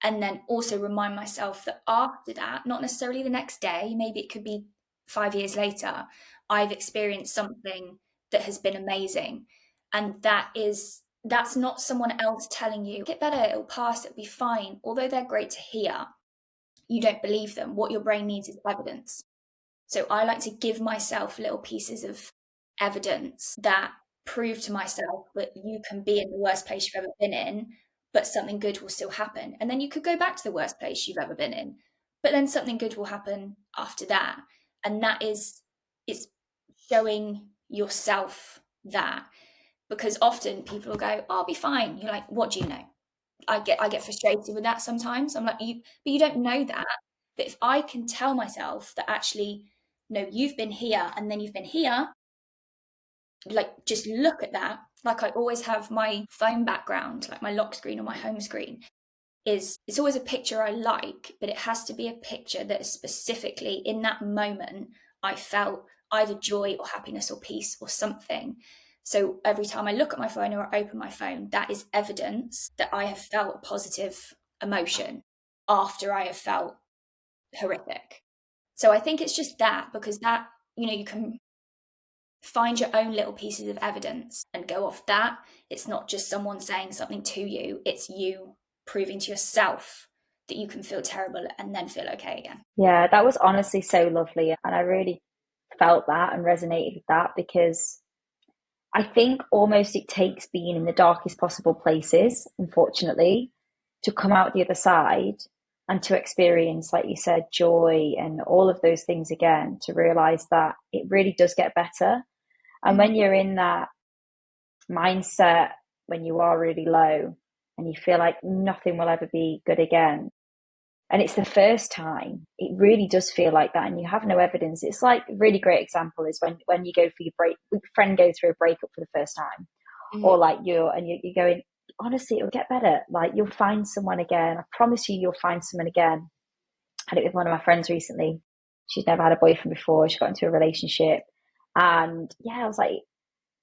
S2: And then also remind myself that after that, not necessarily the next day, maybe it could be 5 years later, I've experienced something that has been amazing. And that's not someone else telling you, get better, it'll pass, it'll be fine. Although they're great to hear, you don't believe them. What your brain needs is evidence. So I like to give myself little pieces of evidence that prove to myself that you can be in the worst place you've ever been in, but something good will still happen. And then you could go back to the worst place you've ever been in, but then something good will happen after that. And that is, it's showing yourself that. Because often people will go, oh, I'll be fine. You're like, what do you know? I get frustrated with that sometimes. I'm like, but you don't know that. But if I can tell myself that actually, no, you've been here and then you've been here, like just look at that. Like I always have my phone background, like my lock screen or my home screen, it's always a picture I like, but it has to be a picture that is specifically in that moment I felt either joy or happiness or peace or something. So every time I look at my phone or I open my phone, that is evidence that I have felt a positive emotion after I have felt horrific. So I think it's just that, because that, you can find your own little pieces of evidence and go off that. It's not just someone saying something to you, it's you proving to yourself that you can feel terrible and then feel okay again.
S1: Yeah, that was honestly so lovely. And I really felt that and resonated with that, because I think almost it takes being in the darkest possible places, unfortunately, to come out the other side and to experience, like you said, joy and all of those things again, to realize that it really does get better. And when you're in that mindset, when you are really low and you feel like nothing will ever be good again, and it's the first time, it really does feel like that, and you have no evidence. It's like a really great example is when you go for your friend goes through a breakup for the first time, or like you're going, honestly, it'll get better. Like you'll find someone again. I promise you'll find someone again. I had it with one of my friends recently. She'd never had a boyfriend before. She got into a relationship, and yeah, I was like,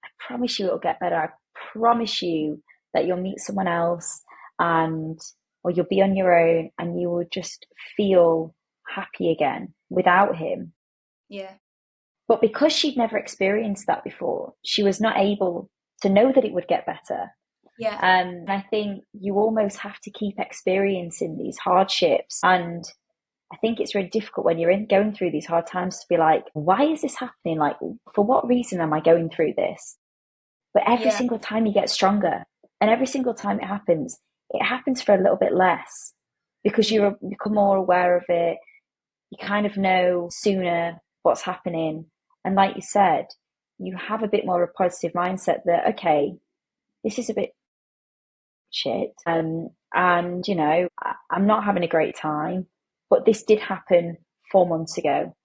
S1: I promise you it'll get better. I promise you that you'll meet someone else, and or you'll be on your own and you will just feel happy again without him.
S2: Yeah.
S1: But because she'd never experienced that before, she was not able to know that it would get better.
S2: Yeah.
S1: And I think you almost have to keep experiencing these hardships. And I think it's really difficult when you're going through these hard times to be like, why is this happening? Like, for what reason am I going through this? But every
S2: Yeah.
S1: single time you get stronger, and every single time it happens for a little bit less, because you become more aware of it. You kind of know sooner what's happening. And like you said, you have a bit more of a positive mindset that, okay, this is a bit shit. And I'm not having a great time, but this did happen 4 months ago.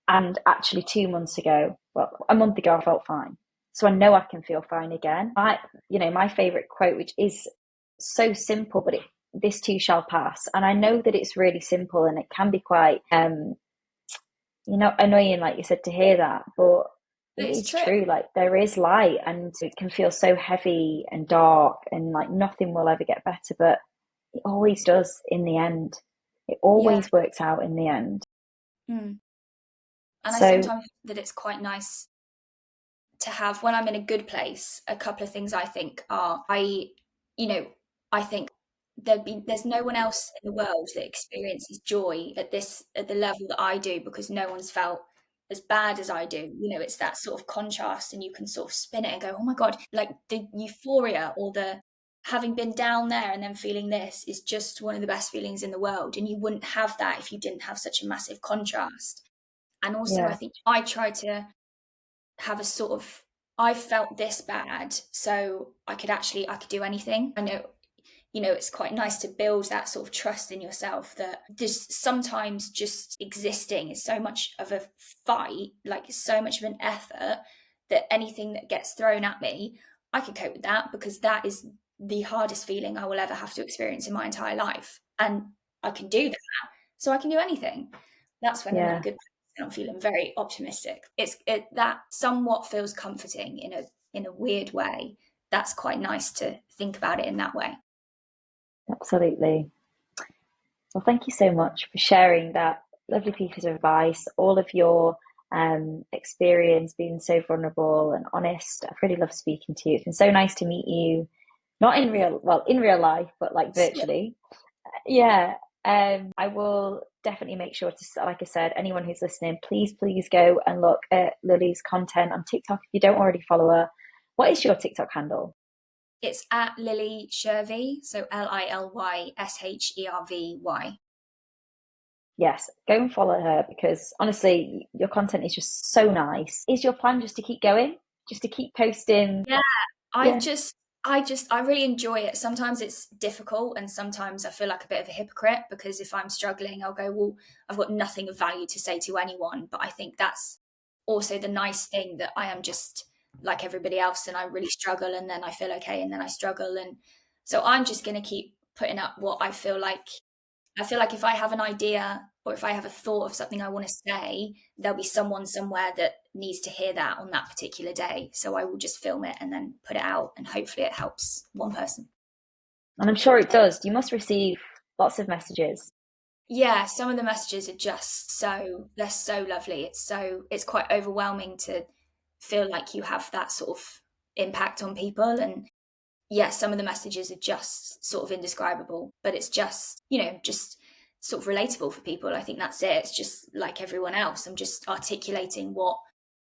S1: And actually 2 months ago, well, a month ago, I felt fine. So I know I can feel fine again. My favorite quote, which is so simple, but this too shall pass. And I know that it's really simple and it can be quite, annoying, like you said, to hear that, but it
S2: It's
S1: is
S2: true.
S1: true. Like there is light, and it can feel so heavy and dark and like nothing will ever get better, but it always does in the end. It
S2: Yeah.
S1: always works out in the end.
S2: And I
S1: So
S2: sometimes think that it's quite nice to have, when I'm in a good place, a couple of things I think are, I think there's no one else in the world that experiences joy at the level that I do, because no one's felt as bad as I do. It's that sort of contrast, and you can sort of spin it and go, oh my God, like the euphoria or the having been down there and then feeling this is just one of the best feelings in the world. And you wouldn't have that if you didn't have such a massive contrast. And also, I
S1: yeah,
S2: think I try to have a sort of, I felt this bad, so I could do anything. I know, it's quite nice to build that sort of trust in yourself that there's sometimes just existing is so much of a fight, like so much of an effort, that anything that gets thrown at me, I can cope with that, because that is the hardest feeling I will ever have to experience in my entire life. And I can do that, so I can do anything. That's when I'm in a
S1: yeah.
S2: good place and I'm feeling very optimistic. That somewhat feels comforting in a weird way. That's quite nice to think about it in that way.
S1: Absolutely. Well, thank you so much for sharing that lovely piece of advice, all of your experience, being so vulnerable and honest. I've really loved speaking to you. It's been so nice to meet you, not in in real life, but like virtually. Yeah. I will definitely make sure to, like I said, anyone who's listening, please go and look at Lily's content on TikTok if you don't already follow her. What is your TikTok handle?
S2: It's at Lily Shervy, so LILYSHERVY.
S1: Yes, go and follow her because honestly, your content is just so nice. Is your plan just to keep going? Just to keep posting?
S2: Yeah, I
S1: Yeah.
S2: just, I really enjoy it. Sometimes it's difficult, and sometimes I feel like a bit of a hypocrite because if I'm struggling, I'll go, well, I've got nothing of value to say to anyone. But I think that's also the nice thing that I am just like everybody else, and I really struggle, and then I feel okay, and then I struggle, and so I'm just going to keep putting up what I feel like. I feel like if I have an idea or if I have a thought of something I want to say, there'll be someone somewhere that needs to hear that on that particular day. So I will just film it and then put it out, and hopefully it helps one person.
S1: And I'm sure it does. You must receive lots of messages.
S2: Yeah, some of the messages are just they're so lovely. It's quite overwhelming to feel like you have that sort of impact on people. And yes, some of the messages are just sort of indescribable, but it's just, just sort of relatable for people. I think that's it. It's just like everyone else. I'm just articulating what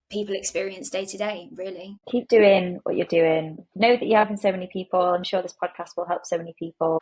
S2: people experience day to day, really.
S1: Keep doing what you're doing. Know that you're having so many people. I'm sure this podcast will help so many people.